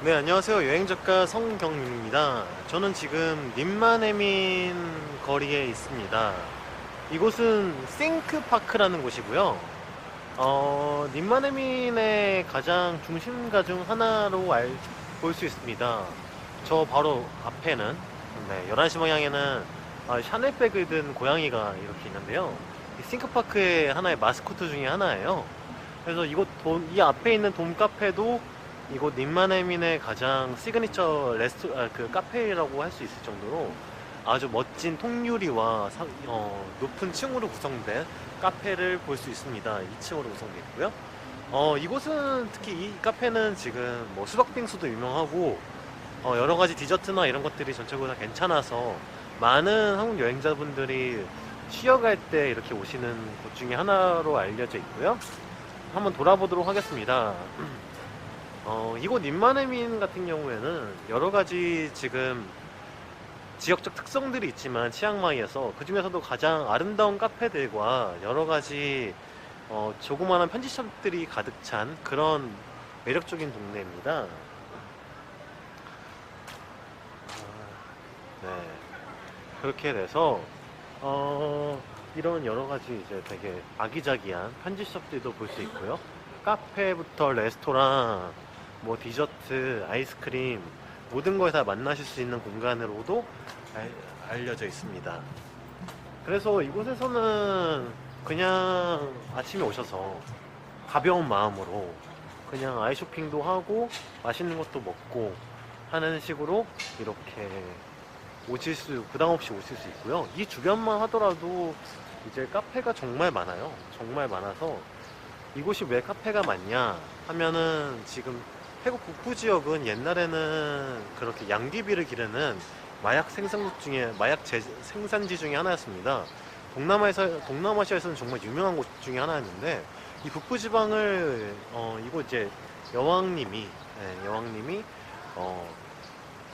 네, 안녕하세요. 여행작가 성경민입니다. 저는 지금 님마네민 거리에 있습니다. 이곳은 싱크파크라는 곳이고요. 님마네민의 가장 중심가 중 하나로 볼 수 있습니다. 저 바로 앞에는 11시 방향에는 샤넬백을 든 고양이가 이렇게 있는데요. 이 싱크파크의 하나의 마스코트 중에 하나예요. 그래서 이 앞에 있는 돔카페도 이곳 님마네민의 가장 시그니처 카페라고 할 수 있을 정도로 아주 멋진 통유리와 높은 층으로 구성된 카페를 볼 수 있습니다. 2층으로 구성되어 있고요. 이곳은 특히 이 카페는 지금 뭐 수박빙수도 유명하고 여러 가지 디저트나 이런 것들이 전체적으로 다 괜찮아서 많은 한국 여행자분들이 쉬어갈 때 이렇게 오시는 곳 중에 하나로 알려져 있고요. 한번 돌아보도록 하겠습니다. 이곳 님마네민 같은 경우에는 여러 가지 지금 지역적 특성들이 있지만 치앙마이에서 그 중에서도 가장 아름다운 카페들과 여러 가지 조그마한 편집샵들이 가득 찬 그런 매력적인 동네입니다. 네, 그렇게 돼서 이런 여러 가지 이제 되게 아기자기한 편집샵들도 볼 수 있고요. 카페부터 레스토랑, 뭐 디저트, 아이스크림 모든 걸 다 만나실 수 있는 공간으로도 알려져 있습니다. 그래서 이곳에서는 그냥 아침에 오셔서 가벼운 마음으로 그냥 아이쇼핑도 하고 맛있는 것도 먹고 하는 식으로 이렇게 부담 없이 오실 수 있고요. 이 주변만 하더라도 이제 카페가 정말 많아요. 정말 많아서 이곳이 왜 카페가 많냐 하면은 지금 태국 북부 지역은 옛날에는 그렇게 양귀비를 기르는 마약 생산지 중에 하나였습니다. 동남아시아에서는 정말 유명한 곳 중에 하나였는데 이 북부 지방을 이곳 이제 여왕님이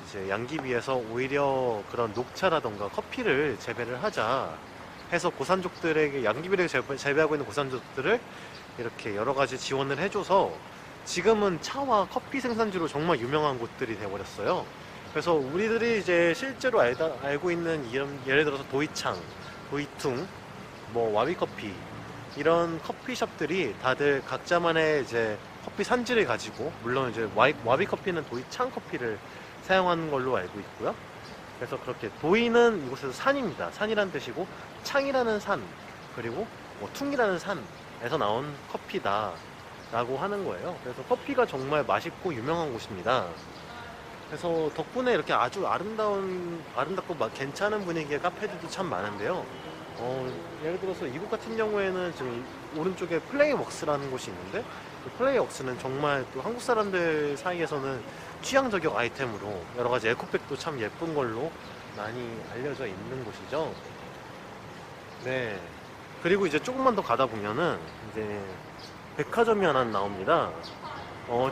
이제 양귀비에서 오히려 그런 녹차라던가 커피를 재배를 하자 해서 고산족들에게 양귀비를 재배하고 있는 고산족들을 이렇게 여러 가지 지원을 해줘서 지금은 차와 커피 생산지로 정말 유명한 곳들이 되어버렸어요. 그래서 우리들이 이제 실제로 알고 있는 예를 들어서 도이창, 도이퉁, 뭐 와비커피 이런 커피숍들이 다들 각자만의 이제 커피 산지를 가지고 물론 이제 와비커피는 도이창 커피를 사용하는 걸로 알고 있고요. 그래서 그렇게 도이는 이곳에서 산입니다. 산이라는 뜻이고 창이라는 산 그리고 뭐 퉁이라는 산에서 나온 커피다 라고 하는 거예요. 그래서 커피가 정말 맛있고 유명한 곳입니다. 그래서 덕분에 이렇게 아주 아름답고 괜찮은 분위기의 카페들도 참 많은데요. 예를 들어서 이곳 같은 경우에는 지금 오른쪽에 플레이웍스라는 곳이 있는데 그 플레이웍스는 정말 또 한국 사람들 사이에서는 취향 저격 아이템으로 여러 가지 에코백도 참 예쁜 걸로 많이 알려져 있는 곳이죠. 네. 그리고 이제 조금만 더 가다 보면은 이제 백화점이 하나 나옵니다.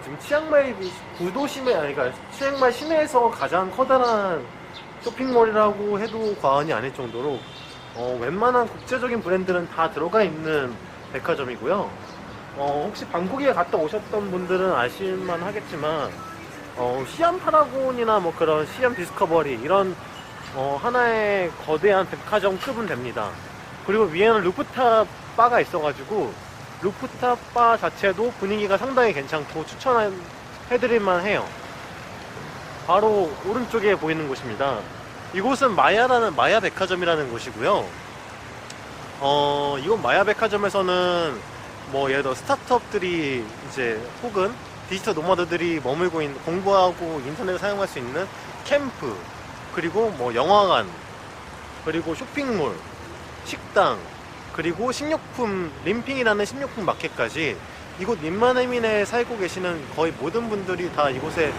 지금 치앙마이 그러니까 치앙마이 시내에서 가장 커다란 쇼핑몰이라고 해도 과언이 아닐 정도로 웬만한 국제적인 브랜드는 다 들어가 있는 백화점이고요. 혹시 방콕에 갔다 오셨던 분들은 아실만 하겠지만 시암 파라곤이나 뭐 그런 시암 디스커버리 이런 하나의 거대한 백화점급은 됩니다. 그리고 위에는 루프탑 바가 있어가지고 루프탑 바 자체도 분위기가 상당히 괜찮고 추천해드릴만 해요. 바로 오른쪽에 보이는 곳입니다. 이곳은 마야 백화점이라는 곳이고요. 이곳 마야 백화점에서는 뭐 예를 들어 스타트업들이 이제 혹은 디지털 노마드들이 머물고 있는 공부하고 인터넷을 사용할 수 있는 캠프 그리고 뭐 영화관 그리고 쇼핑몰 식당 그리고 식료품 림핑이라는 식료품 마켓까지 이곳 님마네민에 살고 계시는 거의 모든 분들이 다 이곳에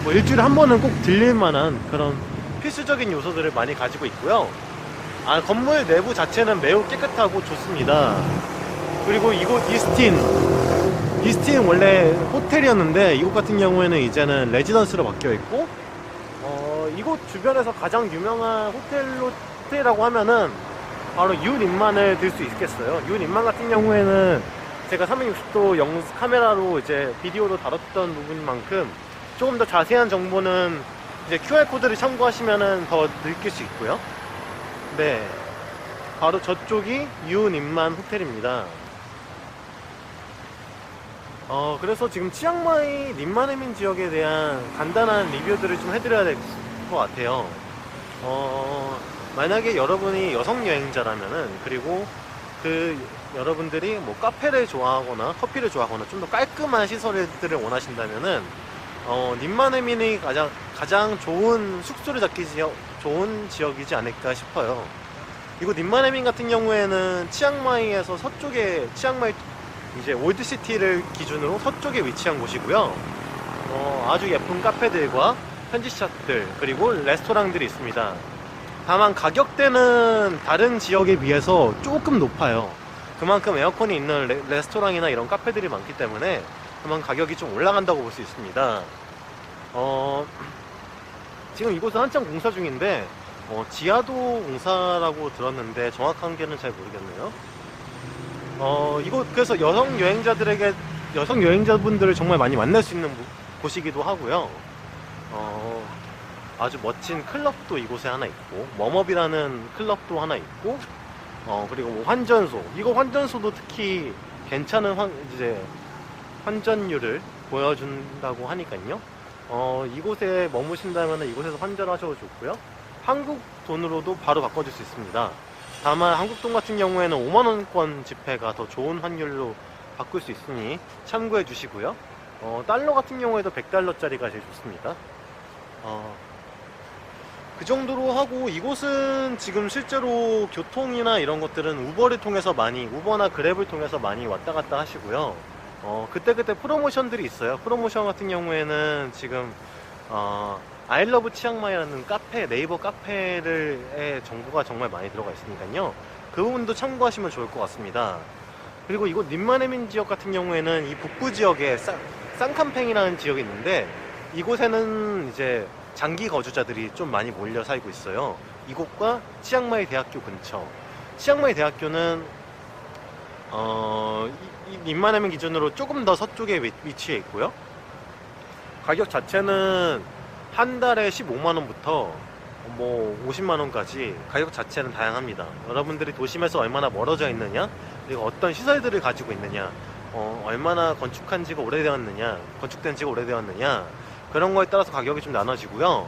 뭐 일주일에 한 번은 꼭 들릴 만한 그런 필수적인 요소들을 많이 가지고 있고요. 건물 내부 자체는 매우 깨끗하고 좋습니다. 그리고 이곳 이스틴 원래 호텔이었는데 이곳 같은 경우에는 이제는 레지던스로 바뀌어 있고 이곳 주변에서 가장 유명한 호텔이라고 하면은 바로 유닌만을 들 수 있겠어요. 유닌만 같은 경우에는 제가 360도 카메라로 이제 비디오로 다뤘던 부분인 만큼 조금 더 자세한 정보는 이제 QR코드를 참고하시면은 더 느낄 수 있고요. 네. 바로 저쪽이 유닌만 호텔입니다. 그래서 지금 치앙마이 닌마네민 지역에 대한 간단한 리뷰들을 좀 해드려야 될 것 같아요. 만약에 여러분이 여성 여행자라면은, 그리고 여러분들이 뭐 카페를 좋아하거나 커피를 좋아하거나 좀 더 깔끔한 시설들을 원하신다면은, 닌마네민이 가장 좋은 숙소를 잡기 좋은 지역이지 않을까 싶어요. 이곳 닌마네민 같은 경우에는 치앙마이에서 서쪽에, 치앙마이 이제 올드시티를 기준으로 서쪽에 위치한 곳이고요. 아주 예쁜 카페들과 편지샵들, 그리고 레스토랑들이 있습니다. 다만 가격대는 다른 지역에 비해서 조금 높아요. 그만큼 에어컨이 있는 레스토랑이나 이런 카페들이 많기 때문에 그만큼 가격이 좀 올라간다고 볼 수 있습니다. 지금 이곳은 한창 공사 중인데 지하도 공사라고 들었는데 정확한 게는 잘 모르겠네요. 이곳 그래서 여성 여행자분들을 정말 많이 만날 수 있는 곳이기도 하고요. 아주 멋진 클럽도 이곳에 하나 있고, 웜업이라는 클럽도 하나 있고, 그리고 뭐 환전소, 이거 환전소도 특히 괜찮은 이제 환전율을 보여준다고 하니까요. 이곳에 머무신다면 이곳에서 환전하셔도 좋고요. 한국 돈으로도 바로 바꿔줄 수 있습니다. 다만 한국 돈 같은 경우에는 5만원권 지폐가 더 좋은 환율로 바꿀 수 있으니 참고해 주시고요. 달러 같은 경우에도 100달러짜리가 제일 좋습니다. 그 정도로 하고, 이곳은 지금 실제로 교통이나 이런 것들은 우버나 그랩을 통해서 많이 왔다 갔다 하시고요. 그때그때 프로모션들이 있어요. 프로모션 같은 경우에는 지금 아이러브 치앙마이라는 네이버 카페의 정보가 정말 많이 들어가 있으니까요. 그 부분도 참고하시면 좋을 것 같습니다. 그리고 이곳 닌마네민 지역 같은 경우에는 이 북부 지역에 쌍캄팽이라는 지역이 있는데, 이곳에는 이제 장기 거주자들이 좀 많이 몰려 살고 있어요. 이곳과 치앙마이 대학교 근처. 치앙마이 대학교는 이 닌마네민 기준으로 조금 더 서쪽에 위치해 있고요. 가격 자체는 한 달에 15만원부터 뭐 50만원까지 가격 자체는 다양합니다. 여러분들이 도심에서 얼마나 멀어져 있느냐, 그리고 어떤 시설들을 가지고 있느냐, 얼마나 건축된 지가 오래되었느냐, 그런 거에 따라서 가격이 좀 나눠지고요.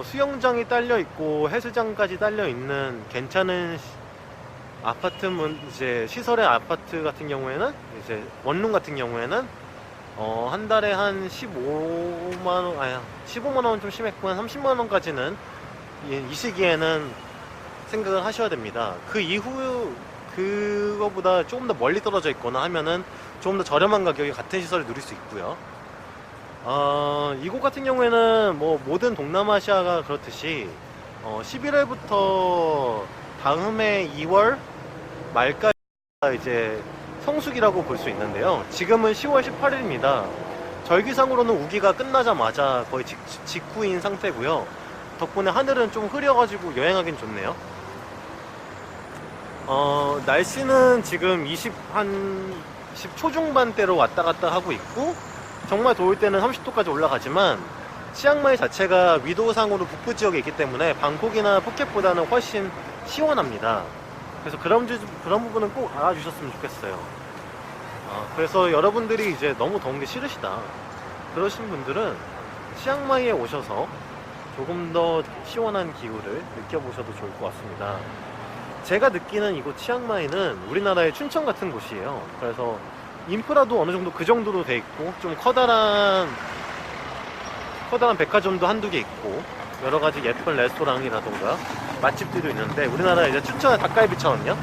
수영장이 딸려 있고 헬스장까지 딸려 있는 괜찮은 이제 시설의 아파트 같은 경우에는, 이제 원룸 같은 경우에는 한 달에 한 15만원 좀 심했고, 한 30만원까지는 이 시기에는 생각을 하셔야 됩니다. 그 이후 그거보다 조금 더 멀리 떨어져 있거나 하면은 조금 더 저렴한 가격에 같은 시설을 누릴 수 있고요. 이곳 같은 경우에는 뭐 모든 동남아시아가 그렇듯이 11월부터 다음해 2월 말까지 이제 성수기라고 볼 수 있는데요. 지금은 10월 18일입니다. 절기상으로는 우기가 끝나자마자 거의 직후인 상태고요. 덕분에 하늘은 좀 흐려가지고 여행하긴 좋네요. 날씨는 지금 10 초중반대로 왔다 갔다 하고 있고, 정말 더울 때는 30도까지 올라가지만, 치앙마이 자체가 위도상으로 북부 지역에 있기 때문에 방콕이나 푸켓보다는 훨씬 시원합니다. 그래서 그런 부분은 꼭 알아주셨으면 좋겠어요. 그래서 여러분들이 이제 너무 더운 게 싫으시다, 그러신 분들은 치앙마이에 오셔서 조금 더 시원한 기후를 느껴보셔도 좋을 것 같습니다. 제가 느끼는 이곳 치앙마이는 우리나라의 춘천 같은 곳이에요. 그래서 인프라도 어느 정도 그 정도로 돼 있고, 좀 커다란 백화점도 한두 개 있고, 여러 가지 예쁜 레스토랑이라던가 맛집들도 있는데, 우리나라 이제 춘천의 닭갈비처럼요.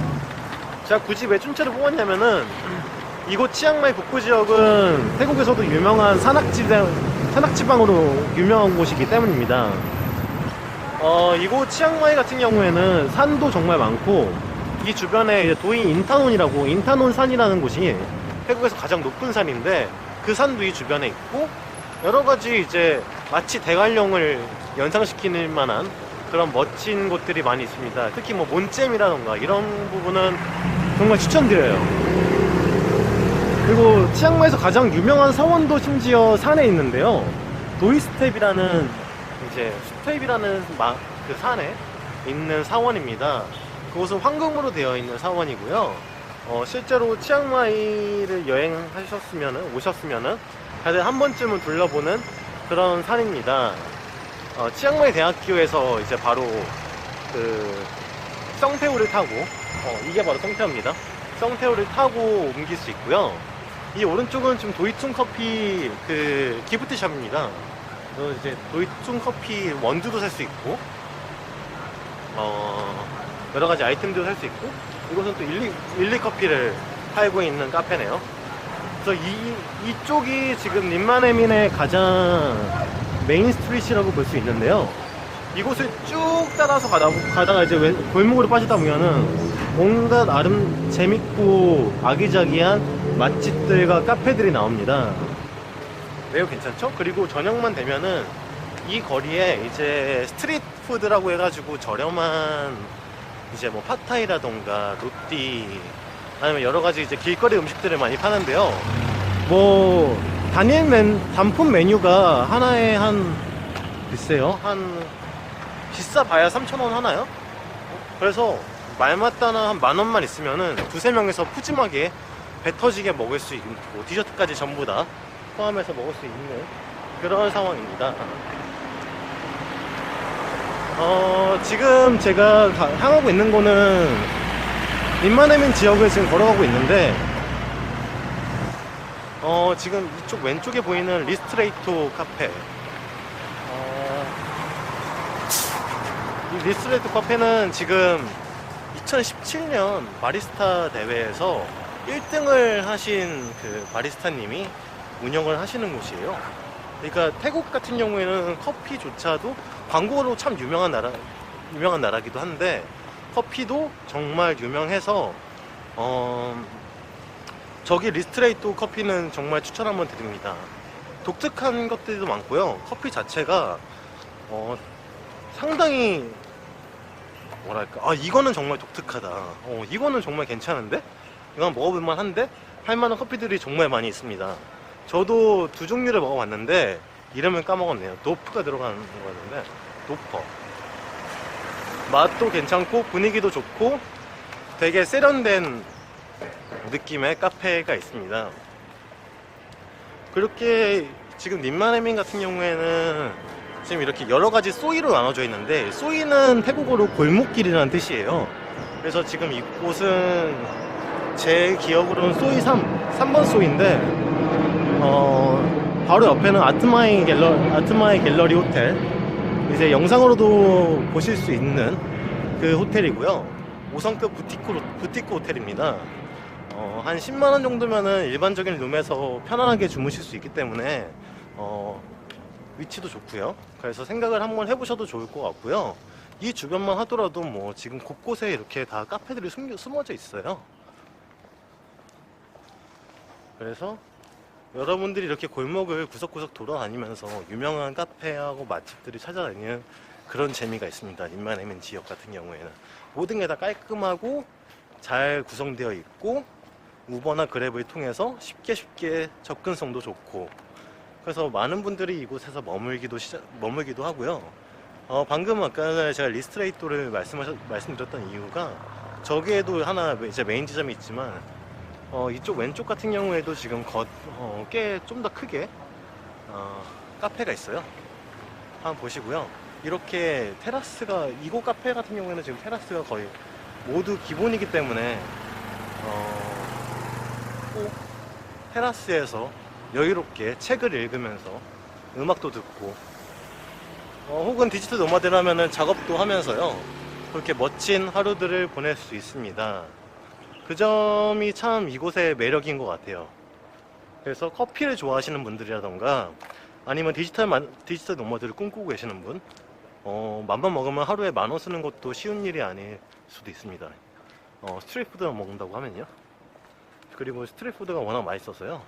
제가 굳이 왜 춘천을 뽑았냐면은, 이곳 치앙마이 북부 지역은 태국에서도 유명한 산악지방으로 유명한 곳이기 때문입니다. 이곳 치앙마이 같은 경우에는 산도 정말 많고, 이 주변에 이제 도이 인타논 산이라는 곳이 태국에서 가장 높은 산인데, 그 산도 이 주변에 있고, 여러 가지 이제 마치 대관령을 연상시키는 만한 그런 멋진 곳들이 많이 있습니다. 특히 뭐 몬잼이라던가 이런 부분은 정말 추천드려요. 그리고 치앙마이에서 가장 유명한 사원도 심지어 산에 있는데요. 도이스텝이라는 이제 스텝이라는 그 산에 있는 사원입니다. 그곳은 황금으로 되어 있는 사원이고요. 실제로 치앙마이를 오셨으면은 다들 한 번쯤은 둘러보는 그런 산입니다. 치앙마이 대학교에서 이제 바로 그 성태우를 타고 이게 바로 성태우입니다. 성태우를 타고 옮길 수 있고요. 이 오른쪽은 지금 도이퉁 커피 그 기프트샵입니다. 이제 도이퉁 커피 원두도 살 수 있고 여러 가지 아이템도 살 수 있고, 이곳은 또 일리 커피를 팔고 있는 카페네요. 그래서 이쪽이 지금 림마네민의 가장 메인 스트리트라고 볼 수 있는데요. 이곳을 쭉 따라서 가다가 이제 골목으로 빠지다 보면은 온갖 재밌고 아기자기한 맛집들과 카페들이 나옵니다. 매우 괜찮죠? 그리고 저녁만 되면은 이 거리에 이제 스트리트 푸드라고 해가지고 저렴한 이제 뭐 팟타이라던가 로띠 아니면 여러 가지 이제 길거리 음식들을 많이 파는데요. 뭐 단품 메뉴가 하나에 글쎄요, 비싸 봐야 3,000원 하나요? 그래서 말마따나 한 10,000원만 있으면은 두세 명에서 푸짐하게 배 터지게 먹을 수 있고 디저트까지 전부 다 포함해서 먹을 수 있는 그런 상황입니다. 지금 제가 향하고 있는 곳은 림마네민 지역을 지금 걸어가고 있는데, 지금 이쪽 왼쪽에 보이는 리스트레이토 카페, 이 리스트레이토 카페는 지금 2017년 바리스타 대회에서 1등을 하신 그 바리스타님이 운영을 하시는 곳이에요. 그러니까 태국 같은 경우에는 커피조차도 광고로 참 유명한 나라기도 한데, 커피도 정말 유명해서 저기 리스트레이토 커피는 정말 추천 한번 드립니다. 독특한 것들도 많고요. 커피 자체가 상당히 뭐랄까, 이거는 정말 독특하다, 이거는 정말 괜찮은데, 이건 먹어볼만 한데 할만한 커피들이 정말 많이 있습니다. 저도 두 종류를 먹어봤는데 이름을 까먹었네요. 도프가 들어가는 거였는데, 도퍼. 맛도 괜찮고 분위기도 좋고 되게 세련된 느낌의 카페가 있습니다. 그렇게 지금 림마네민 같은 경우에는 지금 이렇게 여러 가지 소이로 나눠져 있는데, 소이는 태국어로 골목길이라는 뜻이에요. 그래서 지금 이곳은 제 기억으로는 소이 3번 소이인데, 바로 옆에는 아트마이 갤러리 호텔, 이제 영상으로도 보실 수 있는 그 호텔이고요. 5성급 부티크 호텔입니다. 한 10만원 정도면은 일반적인 룸에서 편안하게 주무실 수 있기 때문에 위치도 좋고요. 그래서 생각을 한번 해보셔도 좋을 것 같고요. 이 주변만 하더라도 뭐 지금 곳곳에 이렇게 다 카페들이 숨어져 있어요. 그래서 여러분들이 이렇게 골목을 구석구석 돌아다니면서 유명한 카페하고 맛집들이 찾아다니는 그런 재미가 있습니다. 림마네민 지역 같은 경우에는 모든 게 다 깔끔하고 잘 구성되어 있고, 우버나 그랩을 통해서 쉽게 접근성도 좋고, 그래서 많은 분들이 이곳에서 머물기도 하고요. 방금 아까 제가 리스트레이토를 말씀드렸던 이유가, 저기에도 하나 이제 메인 지점이 있지만 이쪽 왼쪽 같은 경우에도 지금 꽤 좀 더 크게 카페가 있어요. 한번 보시고요. 이렇게 테라스가, 이곳 카페 같은 경우에는 지금 테라스가 거의 모두 기본이기 때문에 꼭 테라스에서 여유롭게 책을 읽으면서 음악도 듣고 혹은 디지털 노마드라면은 작업도 하면서요, 그렇게 멋진 하루들을 보낼 수 있습니다. 그 점이 참 이곳의 매력인 것 같아요. 그래서 커피를 좋아하시는 분들이라던가 아니면 디지털 노마드를 꿈꾸고 계시는 분, 맘만 먹으면 하루에 10,000원 쓰는 것도 쉬운 일이 아닐 수도 있습니다. 스트리트 푸드만 먹는다고 하면요. 그리고 스트리트 푸드가 워낙 맛있어서요.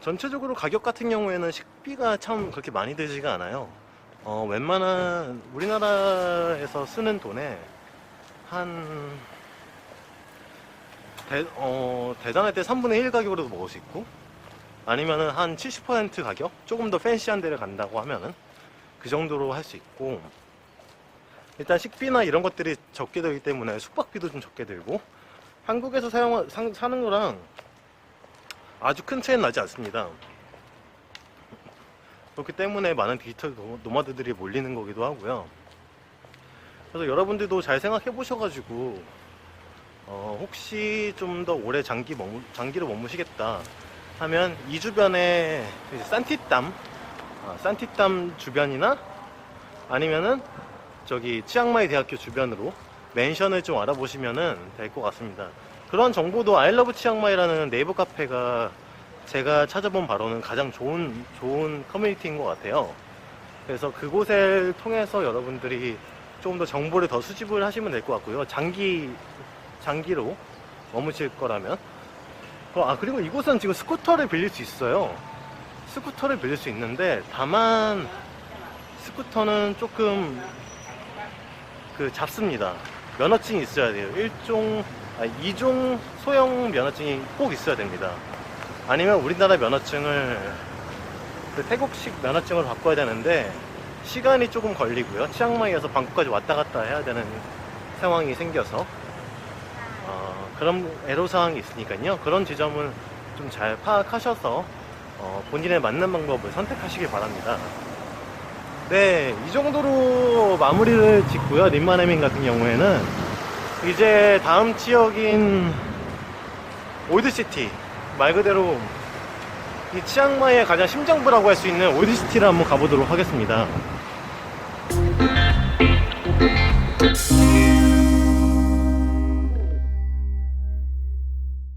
전체적으로 가격 같은 경우에는 식비가 참 그렇게 많이 들지가 않아요. 웬만한 우리나라에서 쓰는 돈의 한 대단할 때 3분의 1 가격으로도 먹을 수 있고, 아니면은 한 70% 가격? 조금 더 팬시한 데를 간다고 하면은 그 정도로 할 수 있고, 일단 식비나 이런 것들이 적게 들기 때문에 숙박비도 좀 적게 들고, 한국에서 사는 거랑 아주 큰 차이는 나지 않습니다. 그렇기 때문에 많은 디지털 노마드들이 몰리는 거기도 하고요. 그래서 여러분들도 잘 생각해 보셔가지고 혹시 좀 더 오래 장기로 머무시겠다 하면 이 주변에 산티땀 주변이나 아니면은 저기 치앙마이 대학교 주변으로 맨션을 좀 알아보시면은 될 것 같습니다. 그런 정보도 아이러브 치앙마이라는 네이버 카페가 제가 찾아본 바로는 가장 좋은 커뮤니티인 것 같아요. 그래서 그곳을 통해서 여러분들이 조금 더 정보를 더 수집을 하시면 될 것 같고요. 장기로 머무실 거라면. 그리고 이곳은 지금 스쿠터를 빌릴 수 있어요. 스쿠터를 빌릴 수 있는데, 다만 스쿠터는 조금 잡습니다. 면허증이 있어야 돼요. 2종 소형 면허증이 꼭 있어야 됩니다. 아니면 우리나라 면허증을 태국식 면허증을 바꿔야 되는데 시간이 조금 걸리고요. 치앙마이에서 방콕까지 왔다 갔다 해야 되는 상황이 생겨서 그런 애로사항이 있으니까요. 그런 지점은 좀 잘 파악하셔서 본인의 맞는 방법을 선택하시길 바랍니다. 네, 이 정도로 마무리를 짓고요. 림마네밍 같은 경우에는 이제 다음 지역인 올드시티, 말 그대로 이 치앙마이의 가장 심장부라고 할 수 있는 올드시티를 한번 가보도록 하겠습니다.